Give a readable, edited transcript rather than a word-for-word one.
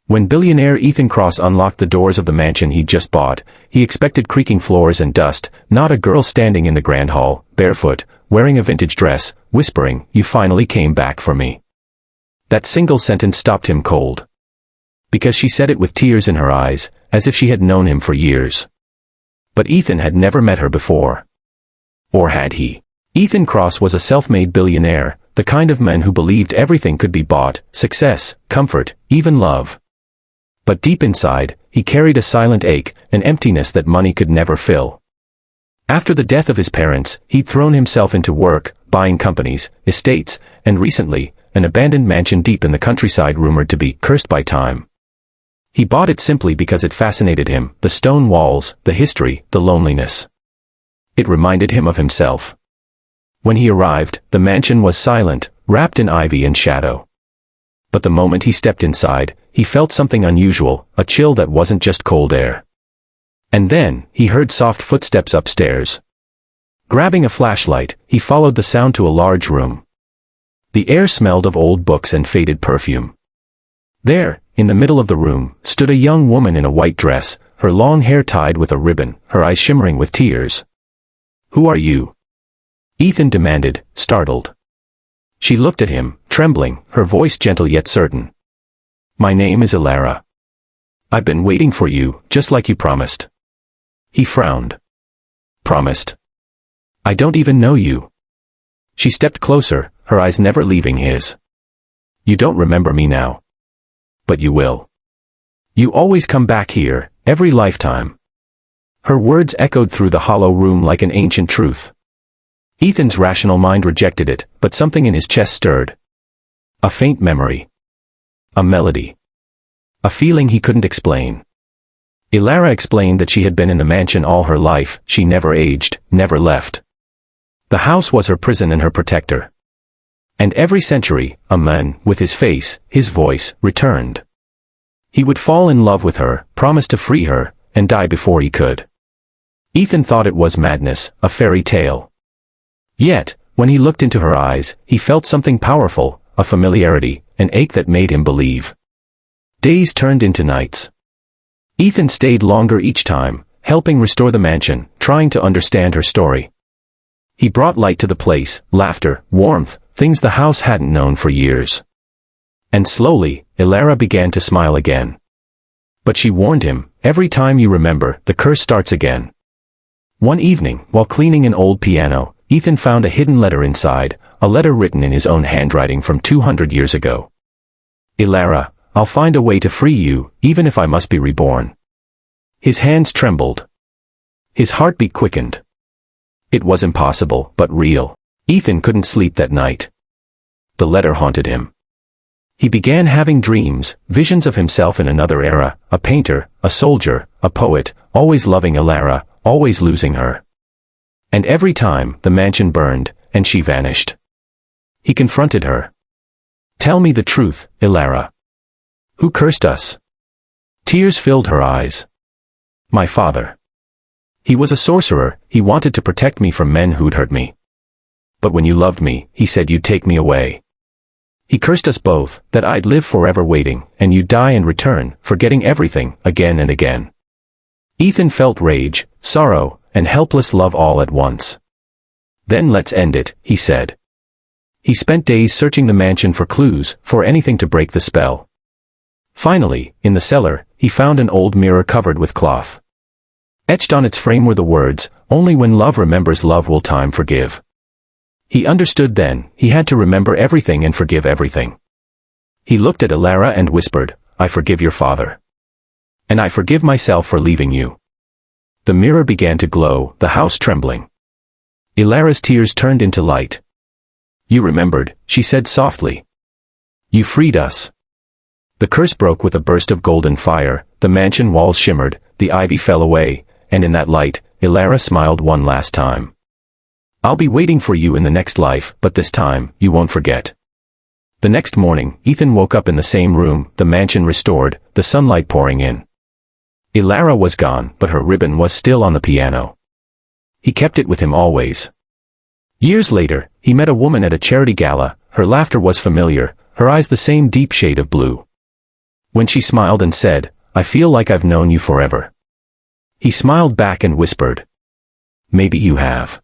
When billionaire Ethan Cross unlocked the doors of the mansion he'd just bought, he expected creaking floors and dust, not a girl standing in the grand hall, barefoot, wearing a vintage dress, whispering, "You finally came back for me." That single sentence stopped him cold. Because she said it with tears in her eyes, as if she had known him for years. But Ethan had never met her before. Or had he? Ethan Cross was a self-made billionaire, the kind of man who believed everything could be bought: success, comfort, even love. But deep inside, he carried a silent ache, an emptiness that money could never fill. After the death of his parents, he'd thrown himself into work, buying companies, estates, and recently, an abandoned mansion deep in the countryside rumored to be cursed by time. He bought it simply because it fascinated him: the stone walls, the history, the loneliness. It reminded him of himself. When he arrived, the mansion was silent, wrapped in ivy and shadow. But the moment he stepped inside, he felt something unusual, a chill that wasn't just cold air. And then, he heard soft footsteps upstairs. Grabbing a flashlight, he followed the sound to a large room. The air smelled of old books and faded perfume. There, in the middle of the room, stood a young woman in a white dress, her long hair tied with a ribbon, her eyes shimmering with tears. "Who are you?" Ethan demanded, startled. She looked at him, trembling, her voice gentle yet certain. "My name is Ilara. I've been waiting for you, just like you promised." He frowned. "Promised? I don't even know you." She stepped closer, her eyes never leaving his. "You don't remember me now. But you will. You always come back here, every lifetime." Her words echoed through the hollow room like an ancient truth. Ethan's rational mind rejected it, but something in his chest stirred. A faint memory. A melody. A feeling he couldn't explain. Ilara explained that she had been in the mansion all her life, she never aged, never left. The house was her prison and her protector. And every century, a man, with his face, his voice, returned. He would fall in love with her, promise to free her, and die before he could. Ethan thought it was madness, a fairy tale. Yet, when he looked into her eyes, he felt something powerful, a familiarity, an ache that made him believe. Days turned into nights. Ethan stayed longer each time, helping restore the mansion, trying to understand her story. He brought light to the place, laughter, warmth, things the house hadn't known for years. And slowly, Ilara began to smile again. But she warned him, "Every time you remember, the curse starts again." One evening, while cleaning an old piano, Ethan found a hidden letter inside, a letter written in his own handwriting from 200 years ago. "Ilara, I'll find a way to free you, even if I must be reborn." His hands trembled. His heartbeat quickened. It was impossible, but real. Ethan couldn't sleep that night. The letter haunted him. He began having dreams, visions of himself in another era, a painter, a soldier, a poet, always loving Ilara, always losing her. And every time, the mansion burned, and she vanished. He confronted her. "Tell me the truth, Ilara. Who cursed us?" Tears filled her eyes. "My father. He was a sorcerer, he wanted to protect me from men who'd hurt me. But when you loved me, he said you'd take me away. He cursed us both, that I'd live forever waiting, and you'd die and return, forgetting everything, again and again." Ethan felt rage, sorrow, and helpless love all at once. "Then let's end it," he said. He spent days searching the mansion for clues, for anything to break the spell. Finally, in the cellar, he found an old mirror covered with cloth. Etched on its frame were the words, "Only when love remembers love will time forgive." He understood then, he had to remember everything and forgive everything. He looked at Ilara and whispered, "I forgive your father. And I forgive myself for leaving you." The mirror began to glow, the house trembling. Ilara's tears turned into light. "You remembered," she said softly. "You freed us." The curse broke with a burst of golden fire, the mansion walls shimmered, the ivy fell away, and in that light, Ilara smiled one last time. "I'll be waiting for you in the next life, but this time, you won't forget." The next morning, Ethan woke up in the same room, the mansion restored, the sunlight pouring in. Ilara was gone, but her ribbon was still on the piano. He kept it with him always. Years later, he met a woman at a charity gala, her laughter was familiar, her eyes the same deep shade of blue. when she smiled and said, "I feel like I've known you forever." He smiled back and whispered, "Maybe you have."